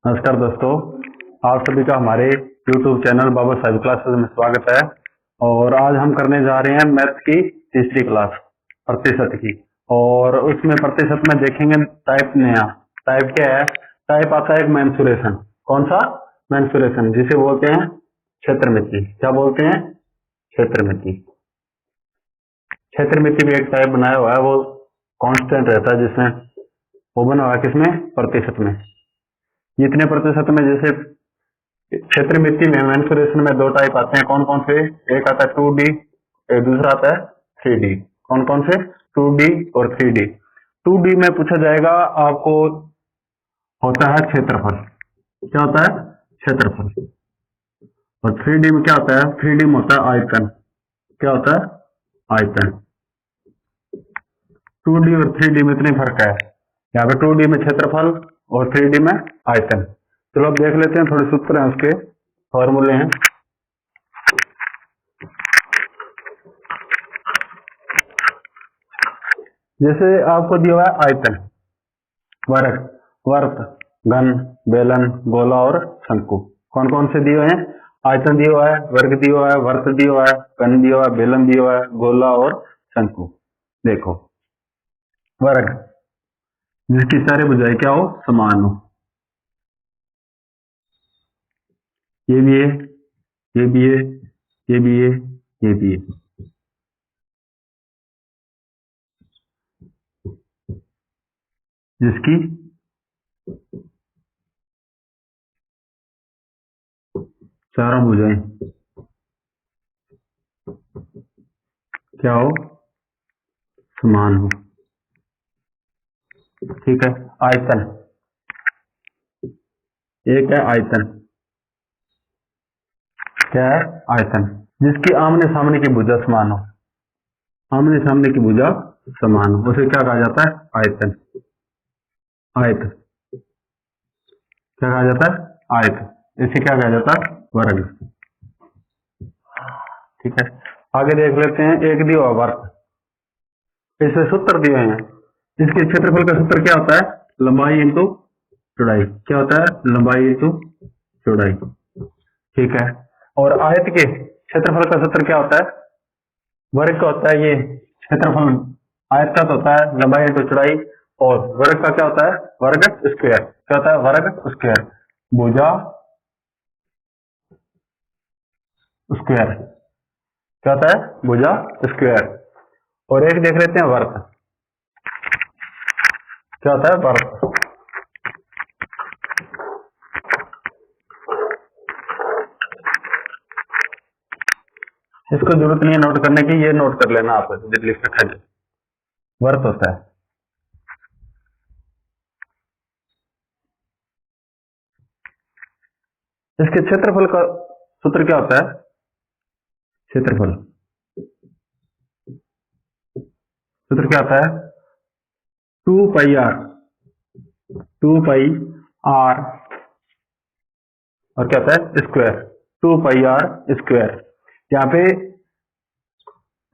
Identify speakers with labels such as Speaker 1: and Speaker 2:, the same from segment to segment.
Speaker 1: नमस्कार दोस्तों, आप सभी का हमारे YouTube चैनल बाबा साहिब क्लासेस में स्वागत है। और आज हम करने जा रहे हैं मैथ की तीसरी क्लास प्रतिशत की। और उसमें प्रतिशत में देखेंगे टाइप नया। टाइप क्या है? टाइप आता है एक मेंसुरेशन। कौन सा? मेंसुरेशन, जिसे बोलते हैं क्षेत्रमिति। क्या बोलते हैं? क्षेत्रमिति। क्षेत्रमिति भी एक टाइप बनाया हुआ है, वो कांस्टेंट रहता है, जिसमें वो बना हुआ है किसमें? प्रतिशत में। जितने प्रतिशत में, जैसे क्षेत्रमिति में मेंसुरेशन में दो टाइप आते हैं। कौन कौन से? एक आता है 2D, एक दूसरा आता है 3D। कौन कौन से? 2D और 3D। 2D में पूछा जाएगा आपको, होता है क्षेत्रफल। क्या होता है? क्षेत्रफल। और 3D में क्या होता है? 3D में होता है आयतन। क्या होता है? आयतन। 2D और 3D में इतने फर्क है। यहाँ पे 2D में क्षेत्रफल और 3D में आयतन। चलो अब देख लेते हैं, थोड़े सूत्र हैं, उसके फॉर्मूले हैं। जैसे आपको दिया हुआ है आयतन, वर्ग, वर्त, घन, बेलन, गोला और शंकु। कौन कौन से दिए हुए हैं? आयतन दिया हुआ है, वर्ग दिया हुआ है, वर्त दिया हुआ है, घन दिया हुआ है, बेलन दिया हुआ है, गोला और शंकु। देखो, वर्ग जिसकी सारी भुजाएं क्या हो? समान हो। ये भी है, ये भी है, ये भी है, ये भी है। जिसकी चारों भुजाएं क्या हो? समान हो। ठीक है। आयतन, एक है आयतन। क्या है? आयतन। जिसकी आमने सामने की भुजा समान हो। आमने सामने की भुजा समान हो, उसे क्या कहा जाता है? आयतन। आयत क्या कहा जाता है? आयत। इसे क्या कहा जाता है? वर्ग। ठीक है। आगे देख लेते हैं, एक दिया हुआ वर्ग, इसमें सूत्र दिए हैं। इसके क्षेत्रफल का सूत्र क्या होता है? लंबाई इंटू चौड़ाई। क्या होता है? लंबाई इंटू चौड़ाई। ठीक है। और आयत के क्षेत्रफल का सूत्र क्या होता है? वर्ग का होता है ये क्षेत्रफल। आयत का तो होता है लंबाई इंटू चौड़ाई, और वर्ग का क्या होता है? वर्ग स्क्वायर। क्या होता है? वर्ग स्क्वायर। भुजा स्क्वायर। क्या होता है? भुजा स्क्वायर। और एक देख लेते हैं वर्ग। क्या होता है? वर्ग। इसको जरूरत नहीं है नोट करने की, ये नोट कर लेना आप, लिख रखा है। वर्ग होता है, इसके क्षेत्रफल का सूत्र क्या होता है? क्षेत्रफल सूत्र क्या होता है? 2πr। 2πr और क्या होता है? स्क्वायर। 2πr square. यहाँ पे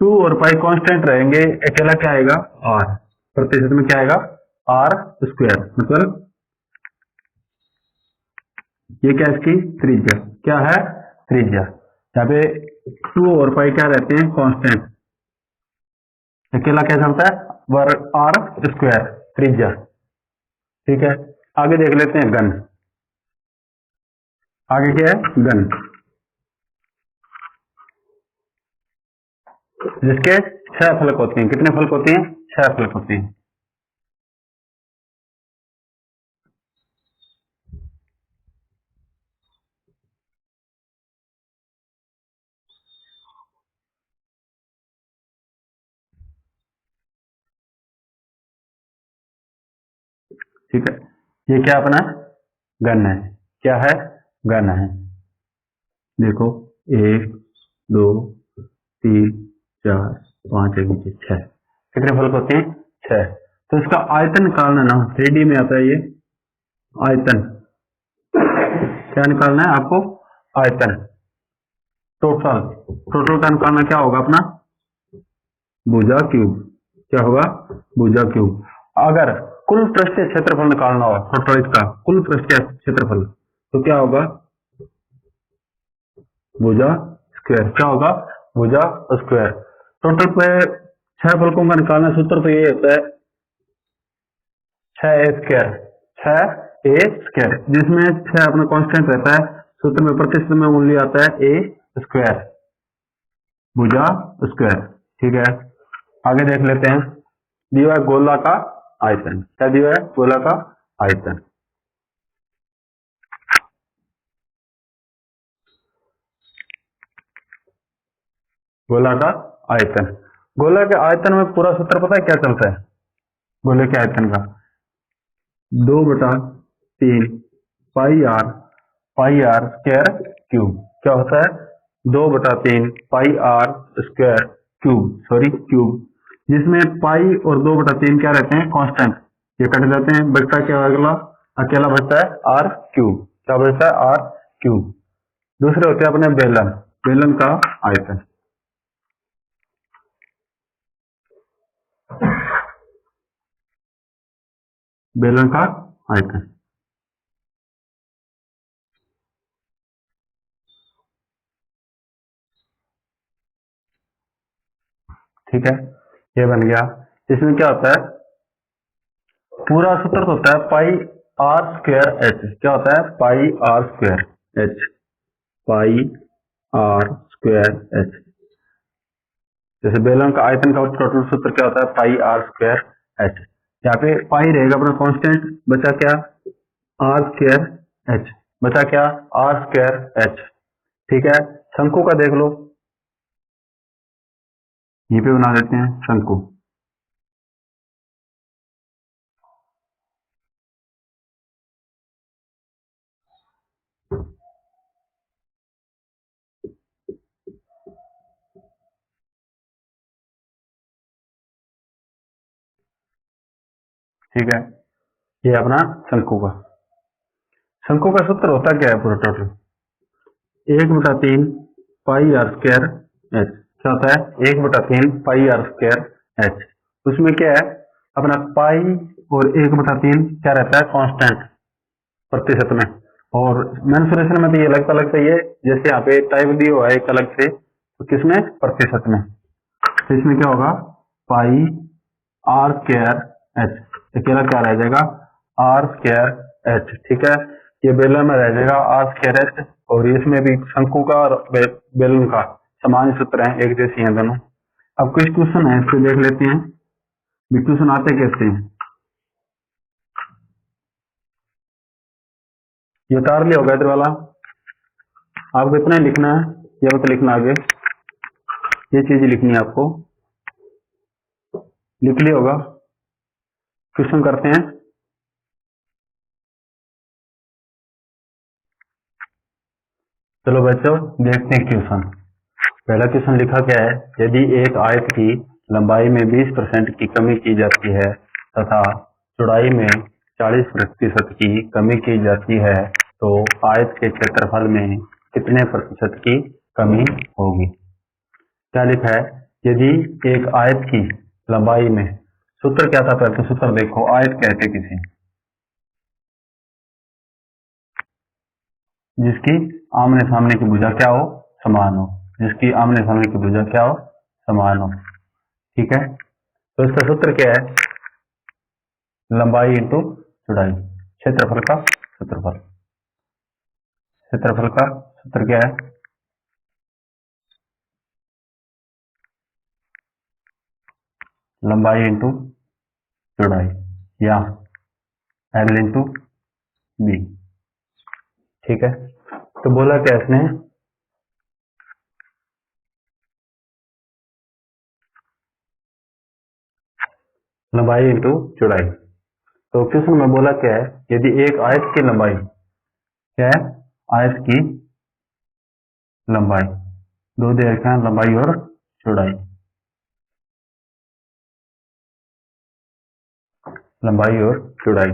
Speaker 1: 2 और पाई कांस्टेंट रहेंगे, अकेला क्या आएगा? r। प्रतिशत में क्या आएगा? r square. मतलब ये क्या? इसकी त्रिज्या क्या है? त्रिज्या। यहाँ पे 2 और पाई क्या रहते हैं? कांस्टेंट। अकेला क्या चलता है? वर्ग r स्क्वायर, त्रिज्या। ठीक है। आगे देख लेते हैं घन। आगे क्या है? घन। जिसके 6 फलक होते हैं। कितने फलक होते हैं? 6 फलक होते हैं। ठीक है। ये क्या अपना घन है? क्या है? घन है। देखो, 1 2 3 4 5 एक नीचे 6। कितने फलक होते हैं? 6। तो इसका आयतन निकालना ना, 3D में आता है ये आयतन। क्या निकालना है आपको? आयतन। टोटल टोटल का निकालना क्या होगा अपना? भुजा क्यूब। क्या होगा? भुजा क्यूब। अगर कुल पृष्ठीय क्षेत्रफल निकालना हो टोटल इसका कुल पृष्ठीय क्षेत्रफल, तो क्या होगा, भुजा स्क्वायर। क्या होगा, भुजा स्क्वायर। टोटल पे 6 फलकों का निकालना सूत्र तो ये होता है 6a स्क्वायर, 6a स्क्वायर, जिसमें 6 अपना कांस्टेंट रहता है, सूत्र में प्रतिशत में मूल्य आता है a स्क्वायर, भुजा स्क्वायर। ठीक है, आगे देख लेते हैं। दिया है गोला का आयतन। क्या दिया है, गोला का आयतन। गोला का आयतन, गोला के आयतन में पूरा सूत्र पता है क्या चलता है, गोले के आयतन का 2/3 पाई आर स्क्वायर क्यूब। क्या होता है, 2/3 pi are square cube, sorry cube, जिसमें पाई और 2/3 क्या रहते हैं, कांस्टेंट, ये कट जाते हैं, बचता क्या अगला, अकेला बचता है आर क्यूब। क्या बचता है, आर क्यूब। दूसरे होते हैं अपने बेलन, बेलन का आयतन। बेलन का आयतन, ठीक है, ये बन गया। इसमें क्या होता है, पूरा सूत्र तो होता है पाई आर स्क्वायर एच। क्या होता है, pi are square H, pi are square H. जैसे बेलन का आयतन का टोटल सूत्र क्या होता है, पाई आर स्क्वायर एच। यहाँ पे पाई रहेगा अपना कांस्टेंट, बचा क्या, आर स्क्वायर एच, बचा क्या, आर स्क्वायर एच। ठीक है, शंकु का देख लो, ये पे बना देते हैं शंकु। ठीक है, ये अपना शंकु का, शंकु का सूत्र होता क्या है पूरा total, 1/3 pi are square H. क्या होता है, 1/3 पाई आर स्क्वायर एच। उसमें क्या है, अपना पाई और 1/3 क्या रहता है, कांस्टेंट प्रतिशत में। और मेंसुरेशन में तो ये लगता लगता है, ये जैसे यहाँ पे टाइप दी हुआ है एक अलग से, तो किसमें, प्रतिशत में। तो इसमें क्या होगा, पाई आर स्क्वायर एच, अकेला क्या रह जाएगा, आर स्क्वायर एच। ठीक है, ये बेलन में रह जाएगा आर स्क्वायर एच, और इसमें भी शंकु का और बेलन का समान सूत्र है, एक जैसी हैं दोनों। अब कुछ क्वेश्चन है, इसको देख लेते हैं, क्वेश्चन आते कैसे हैं। ये उतार लिया होगा इधर वाला, आपको इतना ही लिखना है, ये मत लिखना आगे, ये चीज लिखनी है आपको, लिख लिया होगा। क्वेश्चन करते हैं। चलो बच्चों देखते हैं क्वेश्चन। पहला क्वेश्चन लिखा क्या है, यदि एक आयत की लंबाई में 20% की कमी की जाती है तथा चौड़ाई में 40% की कमी की जाती है, तो आयत के क्षेत्रफल में कितने प्रतिशत की कमी होगी। क्या लिखा है, यदि एक आयत की लंबाई में, सूत्र क्या था, पहले तो सूत्र देखो, आयत कहते किसी जिसकी आमने सामने की भुजा क्या हो, समान हो, जिसकी आमने सामने की भुजा क्या हो, समान हो। ठीक है, तो इसका सूत्र क्या है, लंबाई इंटू चौड़ाई, क्षेत्रफल का क्षेत्रफल, क्षेत्रफल का सूत्र क्या है, लंबाई इंटू चौड़ाई, या एल इंटू बी। ठीक है, तो बोला क्या इसने, लंबाई इंटू चौड़ाई। तो क्वेश्चन में बोला क्या है, यदि एक आयत की लंबाई, क्या है, आयत की लंबाई, दो दे रखे हैं, लंबाई और चौड़ाई, लंबाई और चौड़ाई।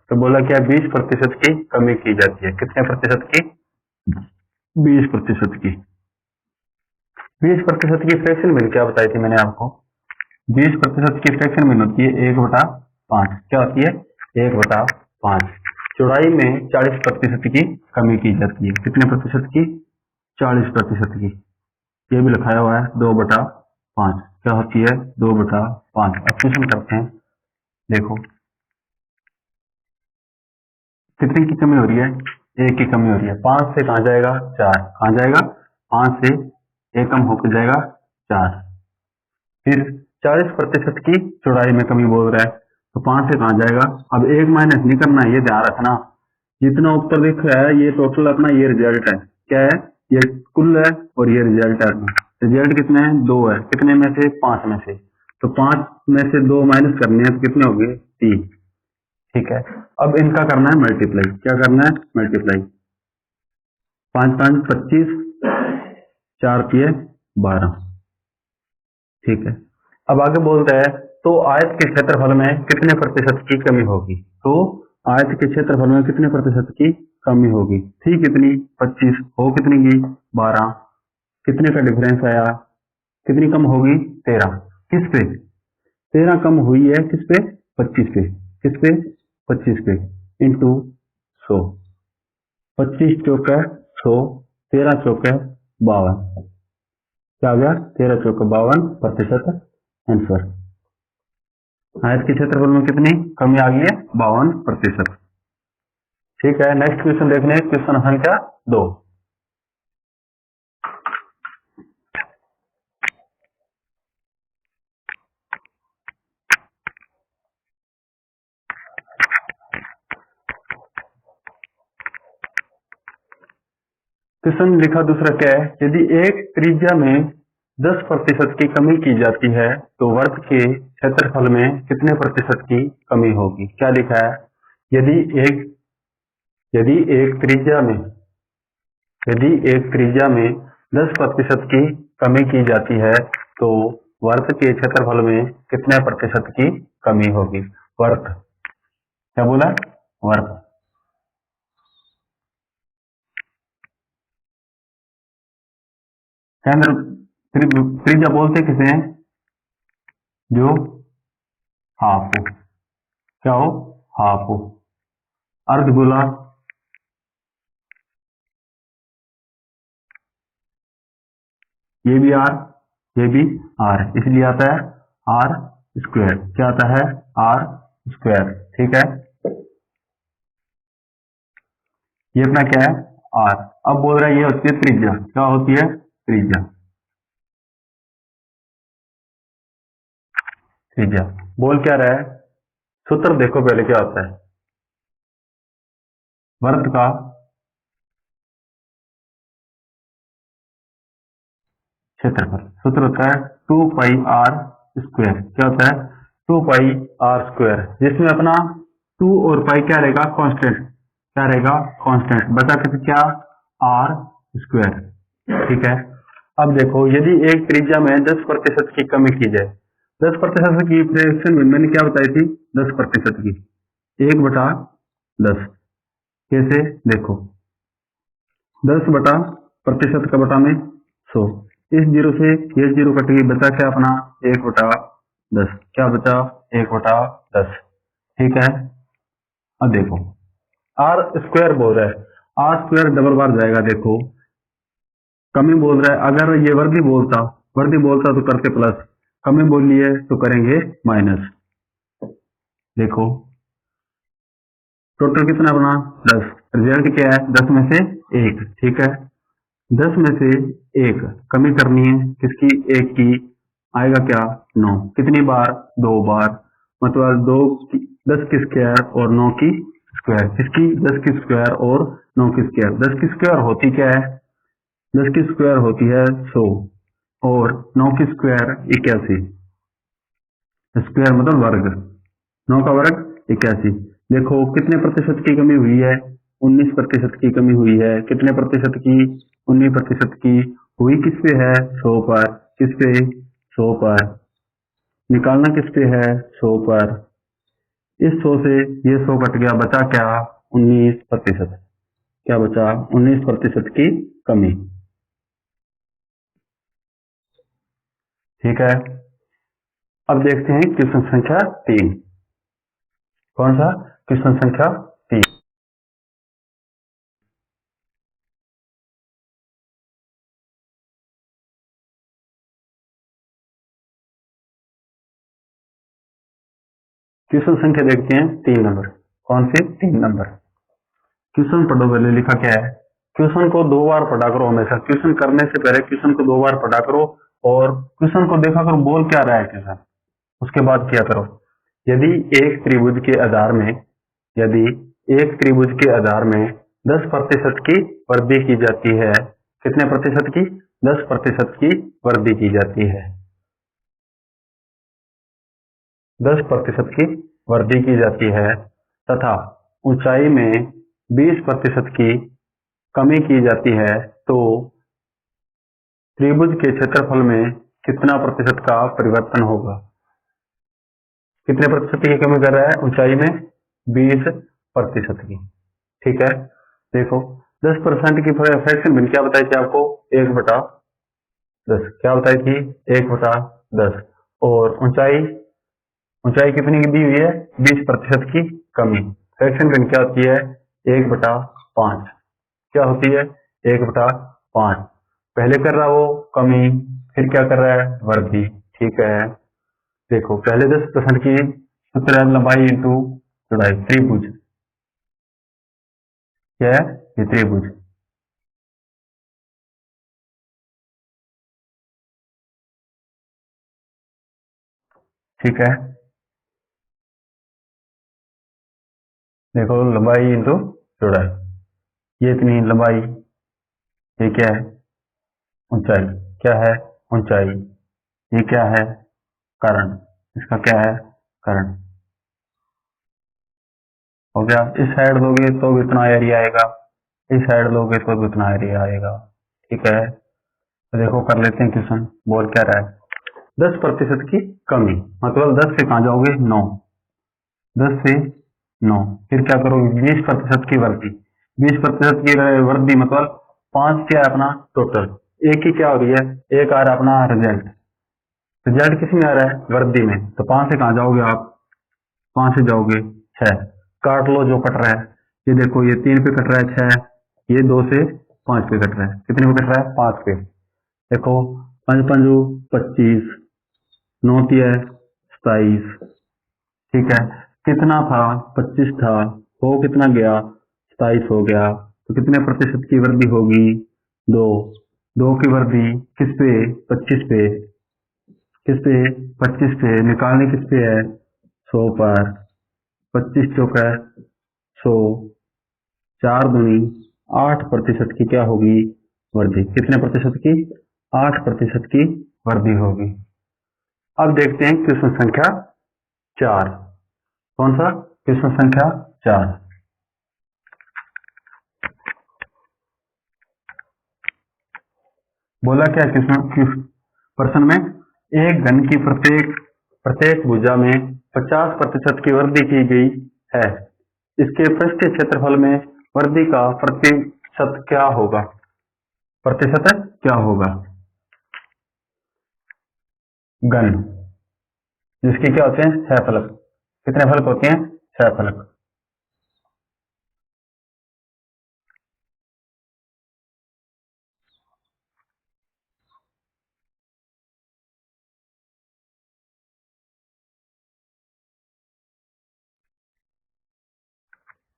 Speaker 1: तो बोला क्या, 20% की कमी की जाती है, कितने प्रतिशत की, 20% की। 20% की फ्रैक्शन मिल क्या बताई थी मैंने आपको, 20% की फ्रैक्शन मिल होती है 1/5। क्या होती है, 1/5। चौड़ाई में 40% की कमी की जाती है। कितने प्रतिशत की? 40% की। ये भी लिखाया हुआ है 2/5। क्या होती है? 2/5। अब क्वेश्चन करते हैं। देखो कितने की कमी हो रही है? 1 की कमी हो रही है। 5 से कहाँ जाएगा? 4। कहाँ जाएगा? 5 से 1 कम होकर जाएगा 4। फिर 40% की चौड़ाई में कमी बोल रहा है, तो 5 से कहाँ जाएगा? अब 1 माइनस नहीं करना, ये ध्यान रखना। जितना उत्तर दिख रहा है ये टोटल अपना ये रिजल्ट है। क्या है? ये कुल है और ये रिजल्ट है। रिजल्ट कितने हैं? 2 है। कितने में से? 5 में से। तो 5 में से 2 माइनस करने हैं तो कितने हो गए? 3। ठीक है। अब इनका करना है मल्टीप्लाई। क्या करना है? मल्टीप्लाई। 5 5 25, 4 3 12। ठीक है। अब आगे बोलते हैं तो आयत के क्षेत्रफल में कितने प्रतिशत की कमी होगी? तो आयत के क्षेत्रफल में कितने प्रतिशत की कमी होगी? थी कितनी? 25। हो कितनी की? 12। कितने का डिफरेंस आया? कितनी कम होगी? 13। किस पे? 13 कम हुई है किस पे? 25 पे। किस पे? 25 पे। इंटू 100। 25 चौका 100, 13 चौका 52। क्या हो गया? 13 चौका 52% आंसर। आयत के क्षेत्रफल में कितनी कमी आ गई है? 52%। ठीक है। नेक्स्ट क्वेश्चन देखने, क्वेश्चन संख्या 2। क्वेश्चन लिखा दूसरा क्या है? यदि एक त्रिज्या में 10% की कमी की जाती है तो वर्ग के क्षेत्रफल में कितने प्रतिशत की कमी होगी? क्या लिखा है? यदि एक यदि एक त्रिज्या में यदि एक त्रिज्या में 10% की कमी की जाती है तो वर्ग के क्षेत्रफल में कितने प्रतिशत की कमी होगी? वर्ग। क्या बोला? वर्ग। केंद्र त्रिज्या बोलते किसे हैं? जो हाफ हो। क्या हो? हाफ हो। अर्धगोला, ये भी आर, ये भी आर, इसलिए आता है आर स्क्वायर। क्या आता है? R square. ठीक है। ये अपना क्या है? आर। अब बोल रहा है ये होती है त्रिज्या। क्या होती है? त्रिज्या। त्रिज्या बोल क्या रहा है? सूत्र देखो पहले क्या होता है। वर्ग का क्षेत्रफल। सूत्र होता है 2πr स्क्वायर। क्या होता है? 2πr स्क्वायर, जिसमें अपना 2 और पाई क्या रहेगा? कांस्टेंट। क्या रहेगा? कांस्टेंट। बचा कितना? क्या? R square. ठीक है। अब देखो यदि एक त्रिज्या में 10% की कमी की जाए, 10% की फ्रैक्शन में मैंने क्या बताई थी? 10% की 1/10। कैसे? देखो 10% का बटा में 100। इस जीरो से ये जीरो कट गई, बचा क्या अपना? 1/10। क्या बचा? 1/10। ठीक है। अब देखो आर स्क्वायर बोल रहा है, आर स्क्वायर डबल बार जाएगा। देखो कमी बोल रहा है, अगर ये वर्दी बोलता तो करते प्लस, कमी बोली है तो करेंगे माइनस। देखो टोटल कितना बना? 10। रिजल्ट क्या है? 10 में से 1। ठीक है। 10 में से 1 कमी करनी है किसकी? 1 की। आएगा क्या? 9। कितनी बार? 2 बार। मतलब 10 की स्क्वायर और 9 की स्क्वायर। किसकी? 10 की स्क्वायर और 9 की स्क्वायर। 10 की स्क्वायर होती क्या है? 10 की स्क्वायर होती है 100 और 9 की स्क्वायर 81। स्क्वायर मतलब वर्ग। 9 का वर्ग 81। देखो कितने प्रतिशत की कमी हुई है? 19% की कमी हुई है। कितने प्रतिशत की? 19% की। हुई किस पे है? 100 पर। किस पे? 100 पर। निकालना किस पे है? 100 पर। इस 100 से ये 100 कट गया, बचा क्या? 19%। क्या बचा? 19% की कमी। ठीक है। अब देखते हैं क्वेश्चन संख्या 3। कौन सा? क्वेश्चन संख्या 3। क्वेश्चन संख्या देखते हैं 3 नंबर। कौन सी? 3 नंबर। क्वेश्चन पढ़ो, पहले लिखा क्या है। क्वेश्चन को 2 बार पढ़ा करो हमेशा। क्वेश्चन करने से पहले क्वेश्चन को 2 बार पढ़ा करो और क्वेश्चन को देखा करो बोल क्या रहा है क्वेश्चन, उसके बाद किया करो। यदि एक त्रिभुज के आधार में 10% की वृद्धि की जाती है, कितने प्रतिशत की? 10% की वृद्धि की जाती है। 10% की वृद्धि की जाती है तथा ऊंचाई में 20% की कमी की जाती है, तो त्रिभुज के क्षेत्रफल में कितना प्रतिशत का परिवर्तन होगा? कितने प्रतिशत की कमी कर रहा है? ऊंचाई में 20% की। ठीक है, देखो 10% की फ्रैक्शन भिन्न क्या बताई थी आपको? 1/10। क्या बताई थी? 1/10। और ऊंचाई कितनी की दी हुई है? 20% की कमी। फ्रैक्शन भिन्न क्या होती है? 1/5। क्या होती है? 1/5। पहले कर रहा वो कमी, फिर क्या कर रहा है? वृद्धि। ठीक है, देखो पहले 10% की सूत्र है लंबाई इंटू चौड़ाई। त्रिभुज क्या है? ये त्रिभुज। ठीक है, देखो लंबाई इंटू चौड़ाई, ये इतनी लंबाई, ये क्या है? ऊंचाई। क्या है? ऊंचाई। ये क्या है? कारण। इसका क्या है? कारण। हो गया। इस साइड लोगे तो भी इतना एरिया आएगा, इस साइड लोगे तो भी उतना एरिया आएगा। ठीक है, तो देखो कर लेते हैं क्वेश्चन। बोल क्या रहा है? 10% की कमी मतलब 10 से कहाँ जाओगे? 9। 10 से 9, फिर क्या करोगे? 20% की वृद्धि। 20% की वृद्धि मतलब 5 क्या है अपना टोटल? एक ही क्या हो रही है? एक आ रहा है अपना रिजल्ट। रिजल्ट किस में आ रहा है? वृद्धि में। तो 5 से कहाँ जाओगे आप? 5 से जाओगे 6। काट लो जो कट रहा है। ये देखो ये 3 पे कट रहा है 6, ये 2 से 5 पे कट रहा है। कितने पे कट रहा है? 5 पे। देखो 5 5 25, 9 है 27। ठीक है, कितना था? 25 था, हो कितना गया? 27 हो गया। तो कितने प्रतिशत की वृद्धि होगी? 2। 2 की वृद्धि किस पे? 25 पे। किस पे? 25 पे। निकालनी किस पे है? 100 पर। 25 चौक है 100, 4 दूनी 8% की क्या होगी? वृद्धि। कितने प्रतिशत की? 8% की वृद्धि होगी। अब देखते हैं क्वेश्चन संख्या 4। कौन सा? क्वेश्चन संख्या 4। बोला क्या प्रश्न में? एक घन की प्रत्येक भुजा में 50% की वृद्धि की गई है। इसके पृष्ठीय क्षेत्रफल में वृद्धि का प्रतिशत क्या होगा? प्रतिशत क्या होगा? घन जिसके क्या होते हैं? 6 फलक। कितने फलक होते हैं? 6 फलक।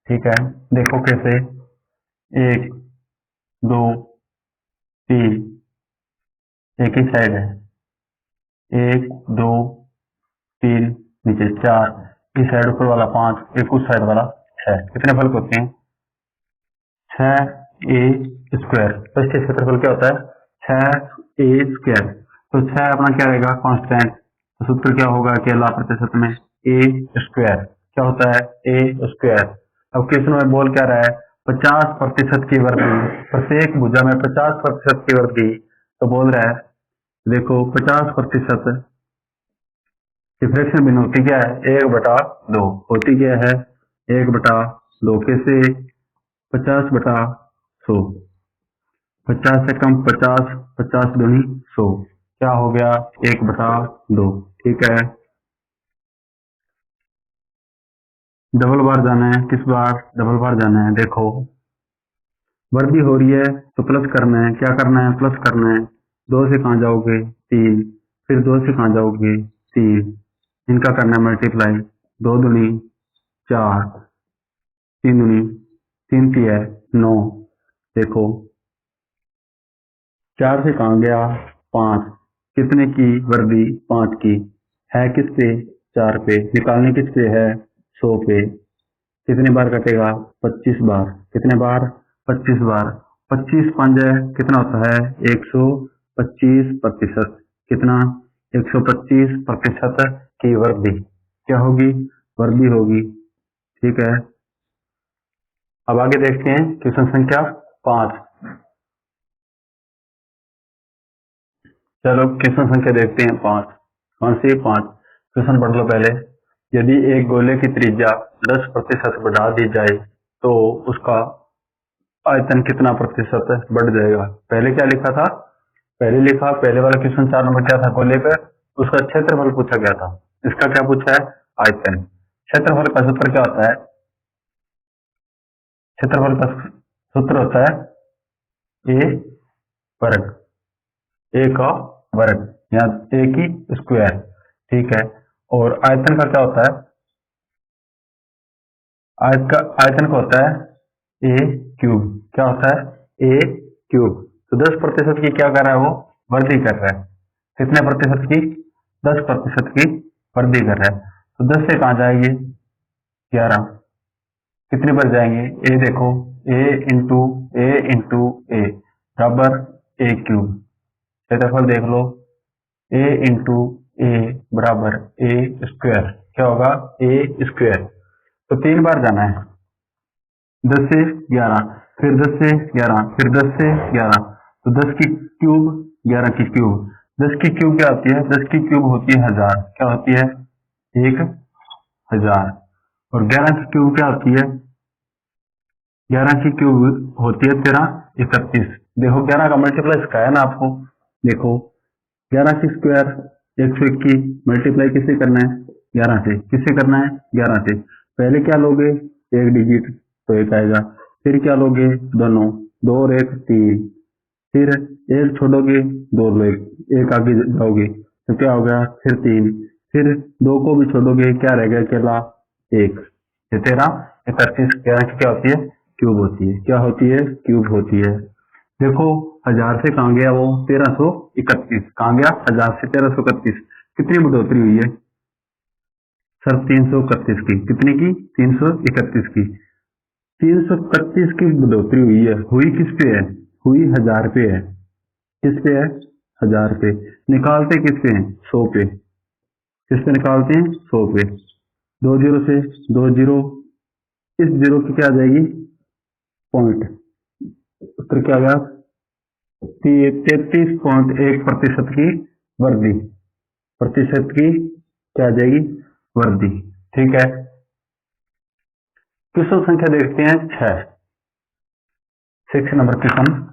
Speaker 1: ठीक है, देखो कैसे। 1 2 3, एक ही साइड है। 1 2 3, नीचे 4, इस साइड ऊपर वाला 5, एक उस साइड वाला 6। कितने फलक होते हैं? 6a²। पृष्ठीय क्षेत्रफल क्या होता है? 6a²। तो 6 अपना क्या रहेगा? कांस्टेंट। तो सूत्र क्या होगा अकेला प्रतिशत में? a²। क्या होता है? a²। अब क्वेश्चन में बोल क्या रहा है? 50% की वृद्धि, प्रत्येक भुजा में 50% की वृद्धि। तो बोल रहा है देखो 50% की फ्रैक्शन भिन्न होती क्या है? 1/2 होती क्या है? 1/2। कैसे? 50/100। 50 से कम 50, 50 दूनी 100। क्या हो गया? 1/2। ठीक है, डबल बार जाना है, किस बार डबल बार जाना है। देखो वर्दी हो रही है तो प्लस करना है, क्या करना है प्लस करना है। दो से कहाँ जाओगे तीन, फिर दो से कहाँ जाओगे तीन, इनका करना है मल्टीप्लाई। दो दूनी चार, तीन दूनी तीन तिया नौ। देखो चार से कहाँ गया पांच, कितने की वर्दी पांच की है, किस पे चार पे, निकालने किस पे है 100 पे। कितने बार कटेगा 25 बार, कितने बार 25 बार। 25 पंज है कितना होता है 125%, कितना 125% की वर्दी क्या होगी, वर्दी होगी। ठीक है, अब आगे देखते हैं क्वेश्चन संख्या 5। चलो क्वेश्चन संख्या देखते हैं 5। कौन सी 5, क्वेश्चन पढ़ लो पहले। यदि एक गोले की त्रिज्या 10% बढ़ा दी जाए तो उसका आयतन कितना प्रतिशत बढ़ जाएगा। पहले क्या लिखा था, पहले वाला क्वेश्चन 4 नंबर क्या था, गोले पे उसका क्षेत्रफल पूछा गया था। इसका क्या पूछा है, आयतन। क्षेत्रफल का सूत्र क्या होता है, क्षेत्रफल का सूत्र होता है ए वर्ग, ए का वर्ग या ए की स्क्वायर। ठीक है, और आयतन का क्या होता है, आयतन का होता है ए क्यूब। क्या होता है ए क्यूब। तो 10% की क्या कर रहा है वो, वृद्धि कर रहा है। कितने प्रतिशत की, 10% की वृद्धि कर रहा है। तो 10 से कहाँ जाएगी 11, कितनी बार जाएंगे ए, देखो ए इंटू ए बराबर ए क्यूब। क्षेत्रफल देख लो, ए इंटू ए बराबर ए स्क्वायर, क्या होगा ए स्क्वायर। तो 3 बार जाना है, 10 से 11, फिर 10 से 11, फिर 10 से 11। तो 10 की क्यूब 11 की क्यूब। 10 की क्यूब क्या होती है, 10 की क्यूब होती है 1000, क्या होती है 1000। और 11 की क्यूब क्या होती है, 11 की क्यूब होती है 1331। देखो 11 का मल्टीप्लाई सिखाया ना आपको। देखो 11 की स्क्वायर 121, मल्टीप्लाई किससे करना है 11 से, किससे करना है 11 से। पहले क्या लोगे एक डिजिट तो एक आएगा, फिर क्या लोगे दोनों, दो और एक तीन, फिर एक छोड़ोगे दो लोग, एक आगे जाओगे तो क्या होगा फिर तीन, फिर दो को भी छोड़ोगे क्या रह गया अकेला एक। ये 1331 11 की क्या होती है क्यूब होती है, क्या होती है क्यूब होती है। देखो 1000 से कहाँ गया वो 1331, कहाँ गया 1000 से 1331, कितनी बढ़ोतरी हुई है सर 331 की, कितने की 331 की। 331 की बढ़ोतरी हुई है, हुई किस पे है, हुई 1000 पे है, किस पे है 1000 पे। निकालते किस पे हैं 100 पे, किस पे निकालते हैं 100 पे। दो जीरो से दो जीरो, इस जीरो की क्या आ जाएगी पॉइंट, उत्तर क्या आ गया 33.1% की वृद्धि, प्रतिशत की क्या आ जाएगी वृद्धि। ठीक है, क्वेश्चन संख्या देखते हैं 6, 6 नंबर क्वेश्चन।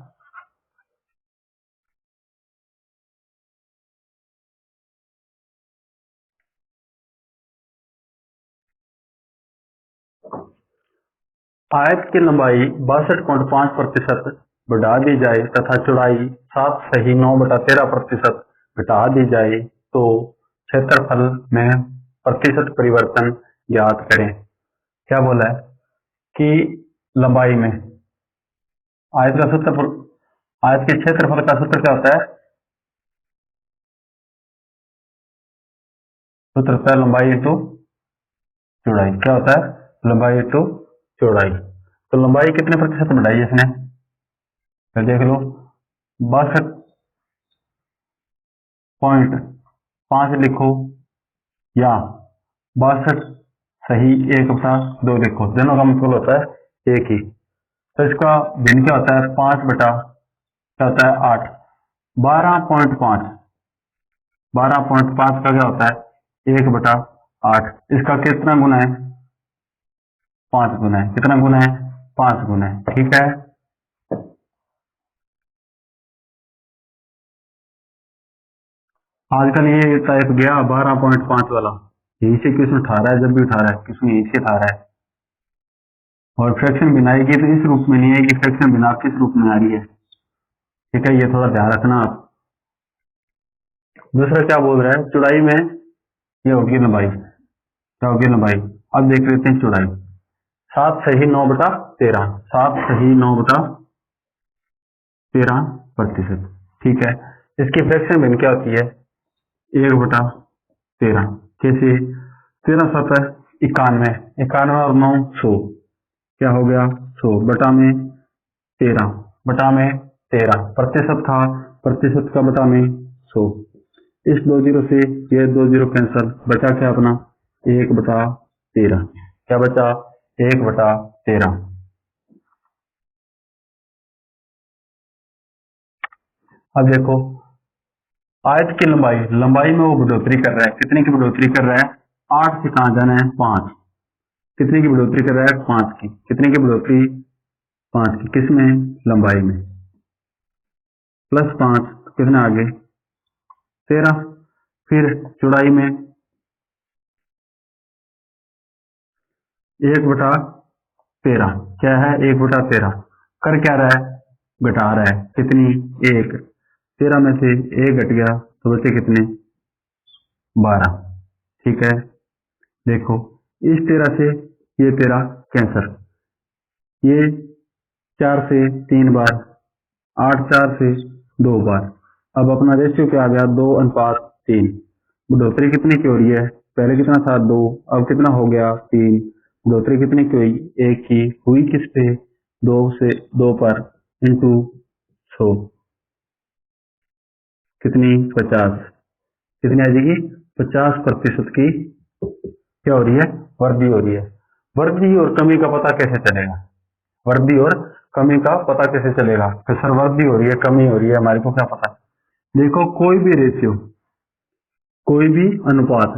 Speaker 1: आयत की लंबाई 62.5% बढ़ा दी जाए तथा चौड़ाई 7-9/13% घटा दी जाए तो क्षेत्रफल में प्रतिशत परिवर्तन ज्ञात करें। क्या बोला है कि लंबाई में आयत का सूत्र, आयत के क्षेत्रफल का सूत्र क्या होता है, सूत्र होता है लंबाई इंटू चौड़ाई। क्या होता है लंबाई इंटू चौड़ाई। तो लंबाई कितने प्रतिशत बढ़ाई है इसने, तो देख लो 62.5 लिखो या 62 सही 1/2 लिखो, दोनों का मतलब होता है एक ही। तो इसका भिन्न क्या होता है 5 बटा क्या होता है 8, 12.5, 12.5 का क्या होता है 1/8। इसका कितना गुना है 5 गुना है, कितना गुना है 5 गुना है। ठीक है, आजकल ये टाइप गया 12.5 वाला, यहीं से क्वेश्चन उठा रहा है, जब भी उठा रहा है क्वेश्चन यहीं से उठा रहा है। और फ्रैक्शन बिन आएगी तो इस रूप में नहीं आएगी, फ्रैक्शन बिन किस रूप में आ रही है। ठीक है, ये थोड़ा ध्यान रखना आप। दूसरा क्या बोल रहा है, चौड़ाई में ये होगी लंबाई, क्या होगी लंबाई। अब देख लेते हैं चौड़ाई, 7 सही 9/13, 7 सही 9/13%। ठीक है, इसकी फ्रैक्शन भिन्न क्या होती है, 1/13। कैसे, 13×7 = 91, 91 और 9 100, क्या हो गया 100 बटा में 13, बटा में 13 प्रतिशत था, प्रतिशत का बटा में 100। इस 2 0 से ये 2 0 कैंसल, बचा क्या अपना 1/13। क्या बचा 1/13। अब देखो आयत की लंबाई, लंबाई में वो बढ़ोतरी कर रहा है, कितने की बढ़ोतरी कर रहा है, 8 से कहाँ जाना है 5, कितने की बढ़ोतरी कर रहा है 5 की, कितने की बढ़ोतरी 5 की, किसमें लंबाई में, +5 कितने आगे 13। फिर चौड़ाई में 1/13, क्या है 1/13, कर क्या रहा है, घटा रहा है, कितनी 1, 13 में से 1 घट गया तो बचे कितने 12। ठीक है, देखो इस 13 से ये 13 कैंसर, ये 4 से 3 बार, 8 4 से 2 बार। अब अपना रेशियो क्या आ गया 2:3। बढ़ोतरी कितनी की हो रही है, पहले कितना था 2, अब कितना हो गया 3। बढ़ोतरी कितनी की हुई, 1 की हुई, किस पे 2 से 2 पर इंटू 100, कितनी 50, कितनी आ जाएगी 50% की क्या हो रही है, वृद्धि हो रही है। वृद्धि और कमी का पता कैसे चलेगा, वृद्धि और कमी का पता कैसे चलेगा, तो सर वृद्धि हो रही है कमी हो रही है हमारे को क्या पता। देखो कोई भी रेशियो, कोई भी अनुपात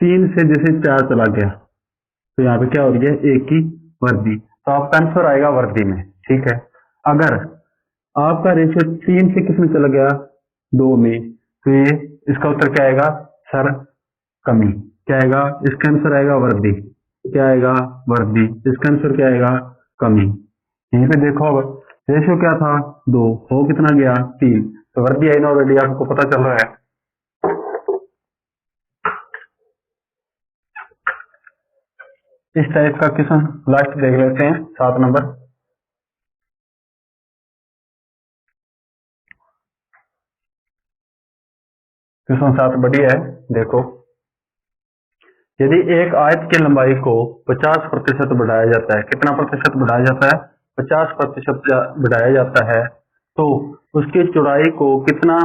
Speaker 1: 3 से जैसे 4 चला गया तो यहाँ पे क्या हो रही है 1 की वृद्धि, तो आपका आंसर आएगा वृद्धि में। ठीक है, अगर आपका रेशियो 3 से किसमें चला गया 2 में, तो ये इसका उत्तर क्या आएगा सर कमी, क्या आएगा इसका आंसर आएगा वृद्धि, क्या आएगा वृद्धि, इसका आंसर क्या आएगा कमी। यहीं पे देखो अब रेशियो क्या था 2, हो कितना गया 3, तो वृद्धि आई ना ऑलरेडी, आपको पता चल रहा है। इस टाइप का क्वेश्चन लास्ट देख लेते हैं 7 नंबर। क्वेश्चन 7 बढ़िया है, देखो यदि एक आयत की लंबाई को 50% बढ़ाया जाता है, कितना प्रतिशत बढ़ाया जाता है 50% बढ़ाया जाता है, तो उसकी चौड़ाई को कितना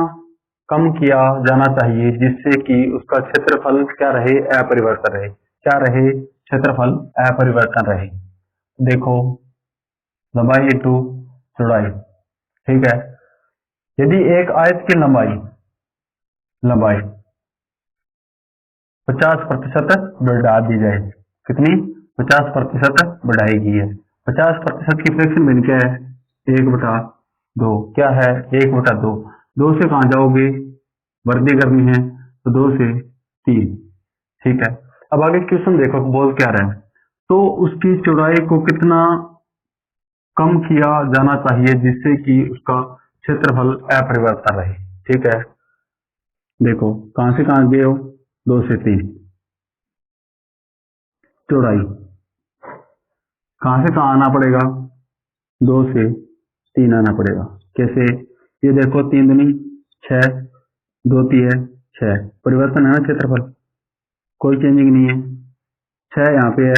Speaker 1: कम किया जाना चाहिए जिससे कि उसका क्षेत्रफल क्या रहे, अपरिवर्तन रहे, क्या रहे क्षेत्रफल अपरिवर्तन रहे। देखो लंबाई इंटू चौड़ाई। ठीक है, यदि एक आयत की लंबाई लंबाई 50% बढ़ा दी जाए, कितनी 50% बढ़ाई गई है, 50% की फ्रैक्शन भिन्न क्या है 1/2, क्या है 1/2, 2 से कहाँ जाओगे वृद्धि करनी है तो 2 से 3। ठीक है, अब आगे क्वेश्चन देखो बोल क्या रहा है, तो उसकी चौड़ाई को कितना कम किया जाना चाहिए जिससे कि उसका क्षेत्रफल अपरिवर्तन रहे। ठीक है, देखो कहां से कहां गए हो 2 से 3, चौड़ाई कहां से कहां आना पड़ेगा 2 से 3 आना पड़ेगा। कैसे, ये देखो 3 दूनी 6, 2 3 6, परिवर्तन है ना क्षेत्रफल, कोई चेंजिंग नहीं है, 6 यहाँ पे है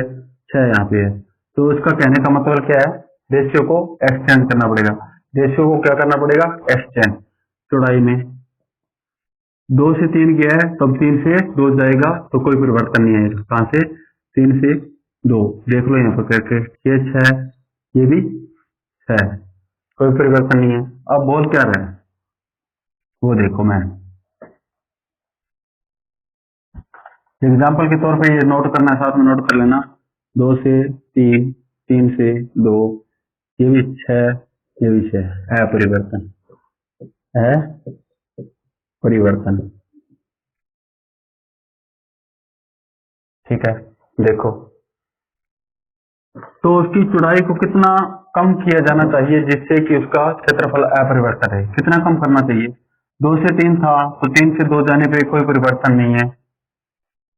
Speaker 1: 6 यहाँ पे है, तो इसका कहने का मतलब क्या है रेशियो को एक्सटेंड करना पड़ेगा, रेशियो को क्या करना पड़ेगा एक्सटेंड। चौड़ाई में 2 से 3 गया है तब 3 से 2 जाएगा तो कोई परिवर्तन नहीं आएगा, कहां से 3 से 2, देख लो यहाँ पर करके ये 6 ये भी 6, कोई परिवर्तन नहीं है। अब बोल क्या रहा है वो देखो, मैं एग्जाम्पल के तौर पे ये नोट करना है, साथ में नोट कर लेना, 2 से 3, 3 से 2, ये भी 6 ये भी 6 है परिवर्तन, है परिवर्तन। ठीक है, देखो तो उसकी चौड़ाई को कितना कम किया जाना चाहिए जिससे कि उसका क्षेत्रफल अपरिवर्तित रहे? कितना कम करना चाहिए? 2 से 3 था, तो 3 से 2 जाने पे कोई परिवर्तन नहीं है।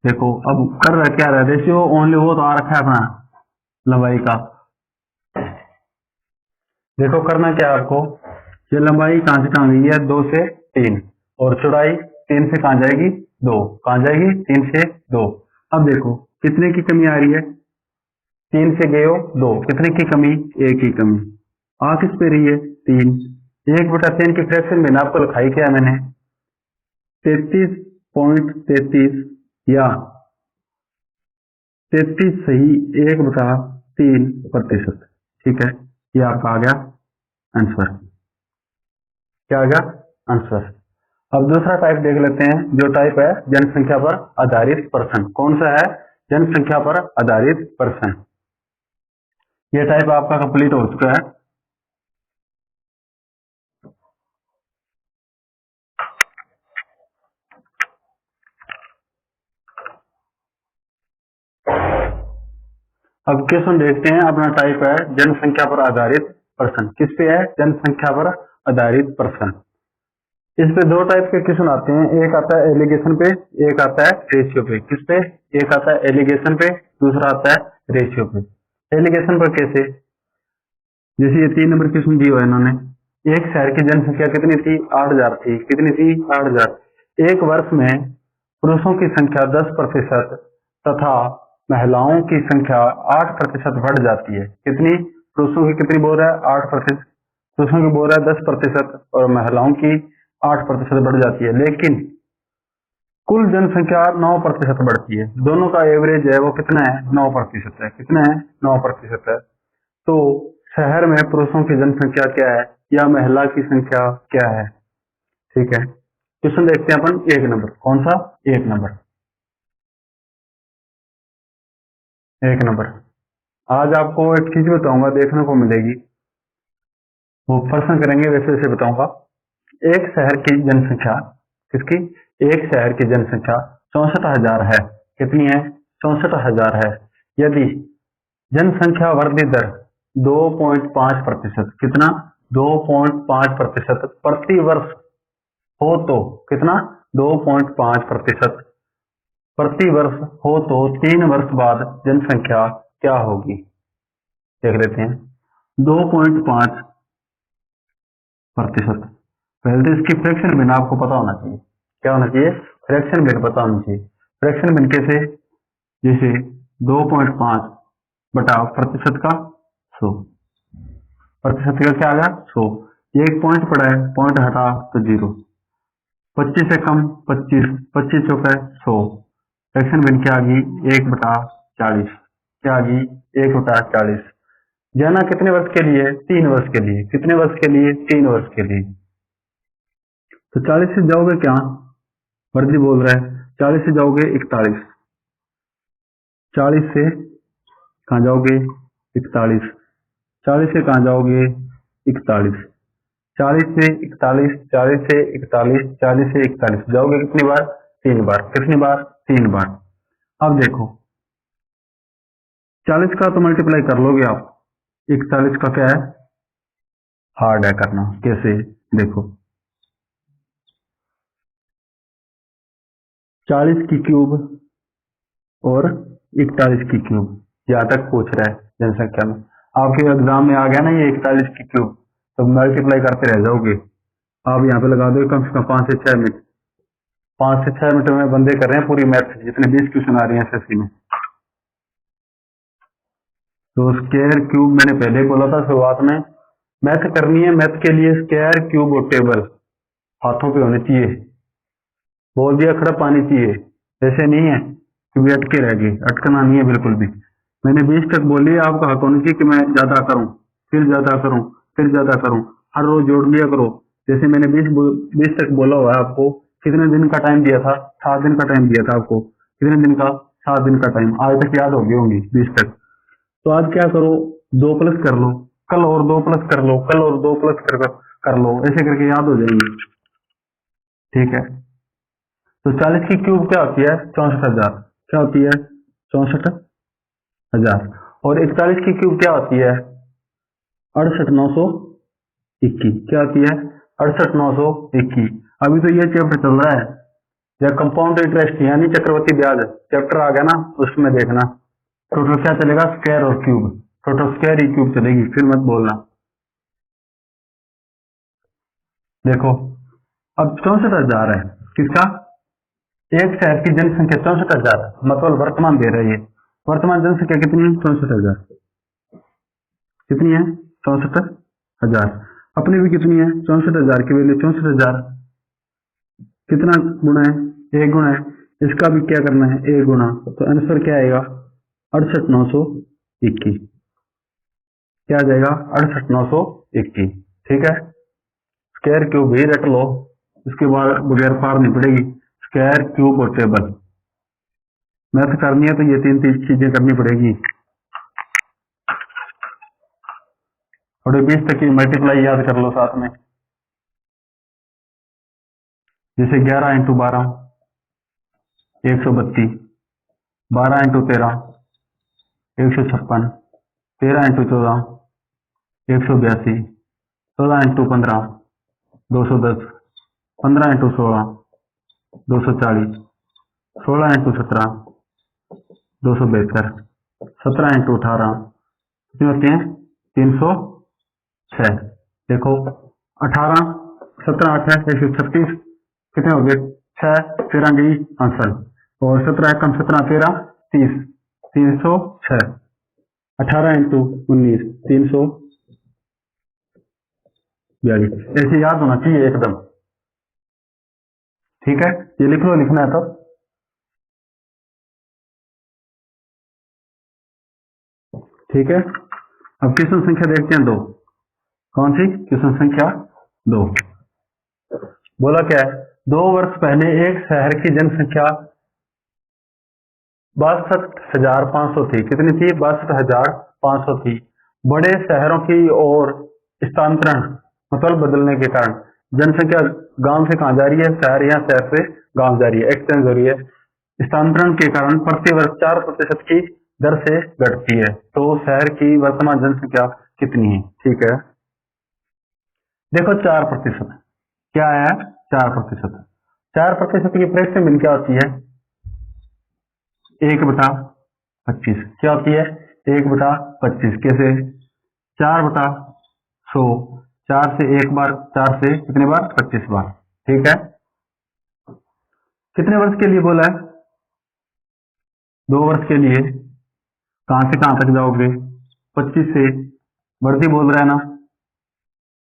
Speaker 1: देखो अब कर रहा क्या रहा है, रेशियो ओनली वो तो आ रखा है अपना लंबाई का। देखो करना क्या है आपको, ये लंबाई कहां से कहां गई है? 2 से 3, और चौड़ाई 3 से कहां जाएगी? 2, कहां जाएगी? 3 से 2। अब देखो कितने की कमी आ रही है? 3 से गए हो 2, कितने की कमी? 1 की कमी। आ किस पे रही है? 3। 1/3 की फ्रैक्शन में आपको लिखाई क्या है मैंने? 33.33 या 33 सही 1/3%। ठीक है, ये आपका आ गया आंसर। क्या आ गया? आंसर। अब दूसरा टाइप देख लेते हैं, जो टाइप है जनसंख्या पर आधारित प्रश्न। कौन सा है? जनसंख्या पर आधारित प्रश्न। ये टाइप आपका कंप्लीट हो चुका है। अब क्वेश्चन देखते हैं, अपना टाइप है जनसंख्या पर आधारित प्रश्न। किस पे है? जनसंख्या पर आधारित प्रश्न। इस पे दो टाइप के क्वेश्चन आते हैं, एक आता है एलिगेशन पे, एक आता है रेशियो पे। किस पे? एक आता है एलिगेशन पे, दूसरा आता है रेशियो पे। एलिगेशन पर कैसे? जैसे ये 3 नंबर क्वेश्चन दिया है इन्होंने, एक शहर की जनसंख्या कितनी थी? 8,000 थी। कितनी थी? 8,000। एक वर्ष में पुरुषों की संख्या 10% तथा महिलाओं की संख्या 8% बढ़ जाती है। कितनी? पुरुषों की कितनी बोल रहा है? 8%। पुरुषों की बोल रहा है 10% और महिलाओं की 8% बढ़ जाती है, लेकिन कुल जनसंख्या 9% बढ़ती है। दोनों का एवरेज है वो कितना है? 9% है। कितना है? 9% है। तो शहर में पुरुषों की जनसंख्या क्या है या महिला की संख्या क्या है? ठीक है, क्वेश्चन देखते हैं अपन 1 नंबर। कौन सा? 1 नंबर। 1 नंबर। आज आपको एक चीज बताऊंगा, देखने को मिलेगी, वो प्रश्न करेंगे वैसे वैसे बताऊंगा। एक शहर की जनसंख्या, किसकी? एक शहर की जनसंख्या 64,000 है। कितनी है? 64,000 है। यदि जनसंख्या वृद्धि दर 2.5%, कितना? 2.5% प्रति वर्ष हो तो कितना? 2.5% प्रति वर्ष हो तो 3 वर्ष बाद जनसंख्या क्या होगी? देख लेते हैं। 2.5%। पहले तो इसकी फ्रैक्शन बिन आपको पता होना चाहिए। क्या होना चाहिए? फ्रैक्शन बिन पता होना चाहिए। फ्रैक्शन बिन कैसे? जैसे 2.5 बटा प्रतिशत का 100। प्रतिशत का क्या आ गया? 100। एक पॉइंट पड़ा है, पॉइंट हटा तो 0। 25 से कम 25, 25 चौका 100। फ्रैक्शन बिन क्या आ गई? 1/40। क्या आ गई? 1/40। जाना कितने वर्ष के लिए? 3 वर्ष के लिए। कितने वर्ष के लिए? 3 वर्ष के लिए। तो 40 से जाओगे क्या? वर्दी बोल रहा है 40 से जाओगे 41। 40 से कहाँ जाओगे? 41। 40 से कहाँ जाओगे? 41। 40 से 41, 40 से 41, 40 से 41 जाओगे कितनी बार? 3 बार। कितनी बार? 3 बार। अब देखो 40 का तो मल्टीप्लाई कर लोगे आप, 41 का क्या है? हार्ड है करना। कैसे? देखो 40 की क्यूब और 41 की क्यूब, यहाँ तक पूछ रहा है जनसंख्या में। आपके एग्जाम में आ गया ना ये 41 की क्यूब, तो मल्टीप्लाई करते रह जाओगे। आप यहाँ पे लगा दो कम से कम 5 से 6 मिनट। 5 से 6 मिनट में बंदे कर रहे हैं पूरी मैथ, जितने 20 क्वेश्चन आ रही है एसएससी में। तो स्क्वायर क्यूब मैंने पहले बोला था शुरुआत में, मैथ करनी है, मैथ के लिए स्क्वायर क्यूब और टेबल हाथों पे होने चाहिए। बोल दिया खड़ा पानी चाहिए, ऐसे नहीं है कि भी अटके रह गए, अटकना नहीं है बिल्कुल भी। मैंने 20 तक बोली, आपका हक होना चाहिए कि मैं ज्यादा करूं, फिर ज्यादा करूं, फिर ज्यादा करूं, हर रोज जोड़ लिया करो। जैसे मैंने 20 तक बोला हुआ है आपको, कितने दिन का टाइम दिया था? 7 दिन का टाइम दिया था आपको। कितने दिन का? 7 दिन का टाइम। आज तक याद हो गई होंगी 20 तक। तो आज क्या करो, 2 प्लस कर लो, कल और 2 प्लस कर लो, कल और 2 प्लस कर लो, ऐसे करके याद हो जाएंगे। ठीक है, तो 40 की क्यूब क्या होती है? 64,000। क्या होती है? 64,000। और 41 की क्यूब क्या होती है? 68,921। क्या होती है? 68,921। अभी तो ये चैप्टर चल रहा है, जब कंपाउंड इंटरेस्ट यानी चक्रवर्ती ब्याज चैप्टर आ गया ना, उसमें देखना टोटल क्या चलेगा, स्क्वायर और क्यूब। टोटल स्क्वायर ही क्यूब चलेगी, फिर मत बोलना। देखो अब 64,000 है किसका? एक शहर की जनसंख्या 64,000, मतलब वर्तमान दे रही है। वर्तमान जनसंख्या कितनी है? 64,000। कितनी है? 64,000। अपनी भी कितनी है? 64,000 की वैल्यू 64,000। कितना गुना है? 1 गुना है। इसका भी क्या करना है? 1 गुना। तो आंसर क्या आएगा? 68,921। क्या आ जाएगा? 68,921। ठीक है, स्क्वायर क्यूब भी रट लो, इसके बाद बगैर पार नहीं पड़ेगी। स्क्वायर क्यूब और टेबल मैथ करनी है तो ये तीन चीजें करनी पड़ेगी। थोड़े 20 तक की मल्टीप्लाई याद कर लो साथ में, जैसे 11 into 12 132, 12 into 13 156, 13 into 14 182, 14 into 15 210, 15 into 16 240, 16 into 17 272, 17 into 18 कितने होते हैं? 306। देखो 18 17 8 136 कितने हो गए? 6 13 गई आंसर, और 17 कम 17 13 30, 306। 18 इंटू 19 342। ऐसे याद होना चाहिए एकदम। ठीक है, ये लिख लो, लिखना है तो। ठीक है, अब क्वेश्चन संख्या देखते हैं 2। कौन सी? क्वेश्चन संख्या 2। बोला क्या है? 2 वर्ष पहले एक शहर की जनसंख्या 62,500 थी। कितनी थी? 62,500 थी। बड़े शहरों की ओर स्थानांतरण मतलब बदलने के कारण जनसंख्या गांव से कहां जा रही है? शहर, या शहर से गांव जा रही है, एक्सचेंज हो रही है। स्थानांतरण के कारण प्रतिवर्ष 4% की दर से घटती है। तो शहर की वर्तमान जनसंख्या कितनी है? ठीक है, देखो 4%। क्या है? 4%। 4% की फ्रैक्शन मीन क्या होती है? 1/25। क्या होती है? 1/25। कैसे? 4/100। 4 से एक बार, 4 से कितने बार? 25 बार। ठीक है, कितने वर्ष के लिए बोला है? 2 वर्ष के लिए। कहां से कहां तक जाओगे? 25 से। वर्दी बोल रहा है ना,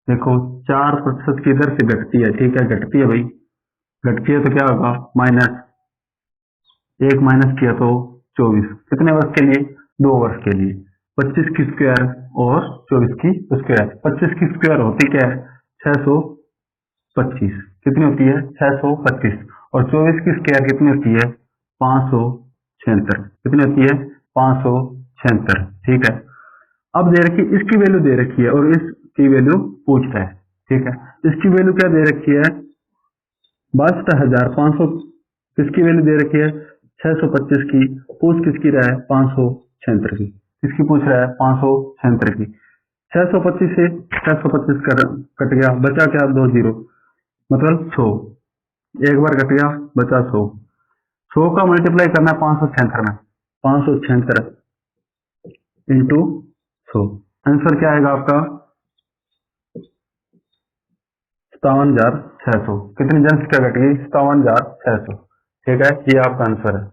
Speaker 1: देखो 4% की दर से घटती है। ठीक है, घटती है भाई, घटती है तो क्या होगा? माइनस 1 माइनस किया तो 24। कितने वर्ष के लिए? 2 वर्ष के लिए। 25 की स्क्वायर और 24 की स्क्वायर। 25 की स्क्वायर होती क्या है? 625। कितनी होती है? 625। और 24 की स्क्वायर कितनी होती है? 576। कितनी होती है? 576। ठीक है, अब दे रखी, इसकी वैल्यू दे रखी है और इसकी वैल्यू पूछ रहा है। ठीक है, इसकी वैल्यू क्या दे रखी है? 62,500। किसकी वैल्यू दे रखी है? 625 की। पूछ किसकी रहा है? 576 की। किसकी पूछ रहा है? 576 की। 625 से 625 कट गया, बचा क्या? 2 जीरो, मतलब 100। एक बार कट गया, बचा 100। 100 का मल्टीप्लाई करना है 576 में। 576 इंटू 100। आंसर क्या आएगा आपका? 57,600। कितनी जनसंख्या घट गई? 57,600। ठीक है, ये आपका आंसर है।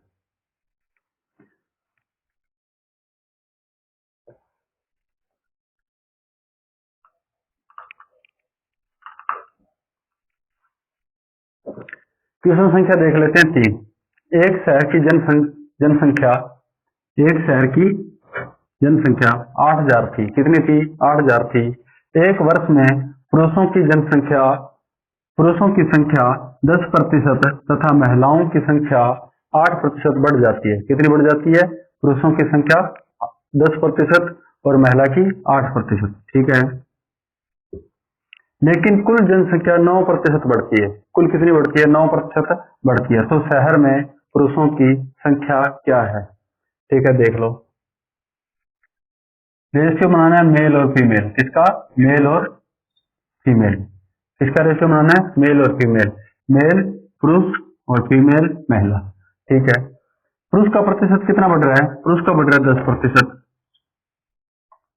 Speaker 1: क्वेश्चन संख्या देख लेते हैं 3। एक शहर की जनसंख्या एक शहर की जनसंख्या 8,000 थी। कितनी थी? 8,000 थी। एक वर्ष में पुरुषों की संख्या 10% तथा महिलाओं की संख्या 8% बढ़ जाती है। कितनी बढ़ जाती है? पुरुषों की संख्या 10% और महिला की 8%। ठीक है, लेकिन कुल जनसंख्या 9% बढ़ती है। कुल कितनी बढ़ती है? 9% बढ़ती है। तो शहर में पुरुषों की संख्या क्या है? ठीक है, देख लो। रेशियो बनाना है मेल और फीमेल, किसका? मेल और फीमेल। किसका रेशियो बनाना है? मेल और फीमेल, मेल पुरुष और फीमेल महिला। ठीक है, पुरुष का प्रतिशत कितना बढ़ रहा है? पुरुष का बढ़ रहा है 10%।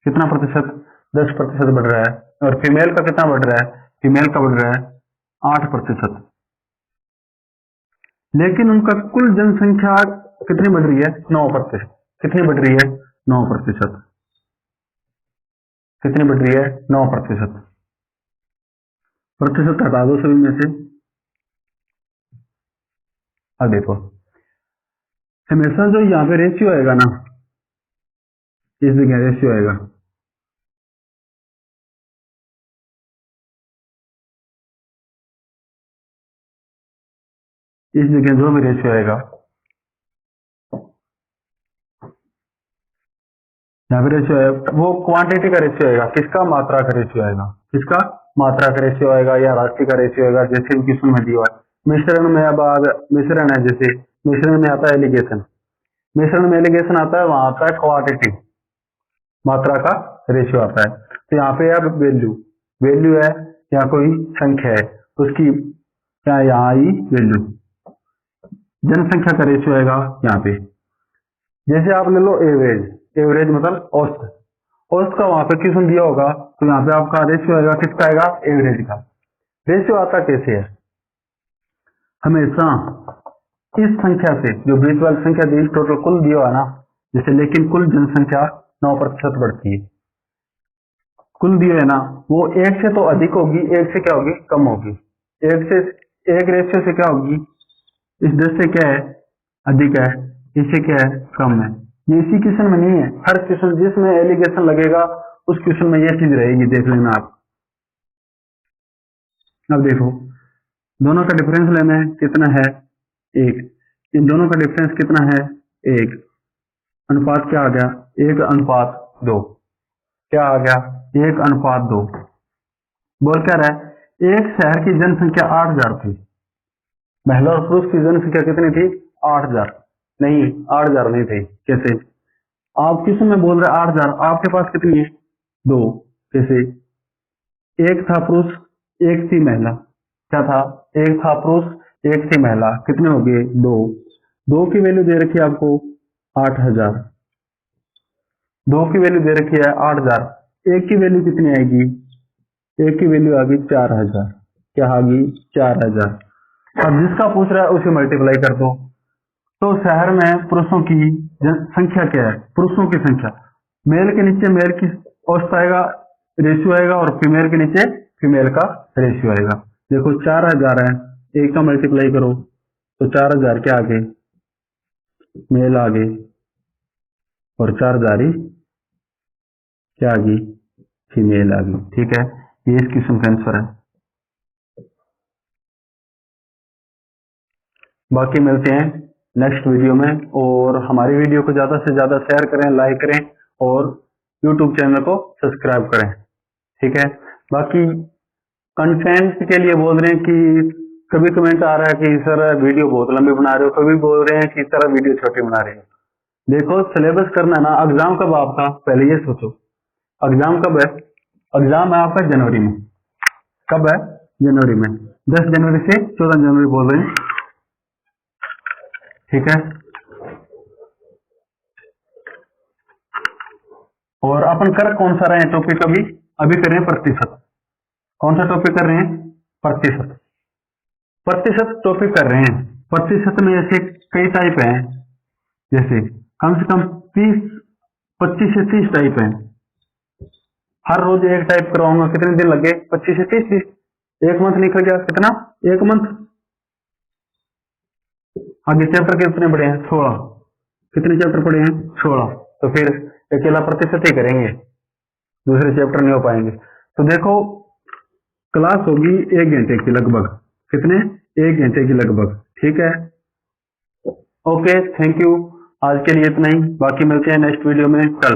Speaker 1: कितना प्रतिशत? 10% बढ़ रहा है। और फीमेल का कितना बढ़ रहा है? फीमेल का बढ़ रहा है 8%। लेकिन उनका कुल जनसंख्या कितनी बढ़ रही है? 9%। कितनी बढ़ रही है? 9%। कितनी बढ़ रही है? 9%। प्रतिशत हटा दो सभी में से। अब देखो, हमेशा जो यहाँ पे रेशियो आएगा ना, इस जगह रेशियो आएगा, इस जगह जो भी रेशियो आएगा, यहाँ पे रेशियो है, वो क्वांटिटी का रेशियो आएगा। किसका? मात्रा का रेशियो आएगा। किसका? मात्रा का रेशियो आएगा या राशि का रेशियो आएगा, जैसे क्वेश्चन में दिया है। मिश्रण में अब मिश्रण है, जैसे मिश्रण में आता है एलिगेशन, मिश्रण में एलिगेशन आता है, वहां आता है क्वांटिटी, मात्रा का रेशियो आता है। तो यहाँ पे अब वैल्यू, वैल्यू है या कोई संख्या है, उसकी क्या यहाँ आई वैल्यू, जनसंख्या का रेशियो आएगा यहाँ पे। जैसे आप ले लो एवरेज, एवरेज मतलब औसत, औसत का वहां पे क्वेश्चन दिया होगा, तो यहाँ पे आपका रेशियो आएगा, किसका आएगा? एवरेज का। रेशियो आता कैसे है? हमेशा इस संख्या से, जो बीच वाली संख्या दी, टोटल कुल दिया है ना, जैसे, लेकिन कुल जनसंख्या 9% बढ़ती है, कुल दिया है ना, वो एक से तो अधिक होगी, एक से क्या होगी? कम होगी। एक से, एक रेशियो से क्या होगी? इस 10 से क्या है? अधिक है, इससे क्या है? कम है। ये इसी क्वेश्चन में नहीं है, हर क्वेश्चन जिसमें एलिगेशन लगेगा उस क्वेश्चन में ये चीज रहेगी, देख लेना आप। अब देखो, दोनों का डिफरेंस लेना है, कितना है? 1। इन दोनों का डिफरेंस कितना है? 1। अनुपात क्या आ गया? 1:2। क्या आ गया? 1:2। बोल क्या रहा है? एक शहर की जनसंख्या 8000 थी, महिला और पुरुष की जनसंख्या कितनी थी? 8000। नहीं, 8000 नहीं थी। कैसे? आप क्वेश्चन में बोल रहे 8000, आपके पास कितनी है? 2। कैसे? एक था पुरुष, एक थी महिला। क्या था? एक था पुरुष, एक थी महिला। कितने हो गए? 2। 2 की वैल्यू दे रखी है आपको 8000। 2 की वैल्यू दे रखी है 8000। एक की वैल्यू कितनी आएगी? एक की वैल्यू आ गई 4000। क्या आ गई? 4000। अब जिसका पूछ रहा है उसे मल्टीप्लाई कर दो। तो शहर में पुरुषों की संख्या क्या है? पुरुषों की संख्या, मेल के नीचे मेल की औसत आएगा, रेशियो आएगा, और फीमेल के नीचे फीमेल का रेशियो आएगा। देखो 4000 है, एक का मल्टीप्लाई करो तो 4000 क्या आ गए? मेल आ गए, और 4000 ही क्या आ गई? फीमेल आ गई। ठीक है, ये इस क्वेश्चन का आंसर है। बाकी मिलते हैं नेक्स्ट वीडियो में, और हमारी वीडियो को ज्यादा से ज्यादा शेयर करें, लाइक करें, और यूट्यूब चैनल को सब्सक्राइब करें। ठीक है, बाकी कंटेंट के लिए बोल रहे हैं कि कभी कमेंट आ रहा है कि सर वीडियो बहुत लंबी बना रहे हो, कभी बोल रहे हैं कि सर वीडियो छोटी बना रहे हो। देखो, सिलेबस करना ना, एग्जाम कब आपका, पहले ये सोचो, एग्जाम कब है? एग्जाम है आपका जनवरी में। कब है? जनवरी में, 10 जनवरी से 14 जनवरी बोल रहे हैं। ठीक है, और अपन कर कौन सा रहे हैं टॉपिक? अभी कर रहे हैं प्रतिशत। कौन सा टॉपिक कर रहे हैं? प्रतिशत। प्रतिशत टॉपिक कर रहे हैं। प्रतिशत में ऐसे कई टाइप हैं, जैसे कम से कम 25 से 30 टाइप हैं। हर रोज एक टाइप करवाऊंगा, कितने दिन लगे? 25 से 30। एक मंथ निकल गया, कितना? एक मंथ। आगे चैप्टर कितने पढ़े हैं? 16। कितने चैप्टर पढ़े हैं? 16। तो फिर अकेला प्रतिशत ही करेंगे, दूसरे चैप्टर नहीं हो पाएंगे। तो देखो, क्लास होगी 1 घंटे की लगभग। कितने? 1 घंटे की लगभग। ठीक है, ओके, थैंक यू। आज के लिए इतना ही, बाकी मिलते हैं नेक्स्ट वीडियो में कल।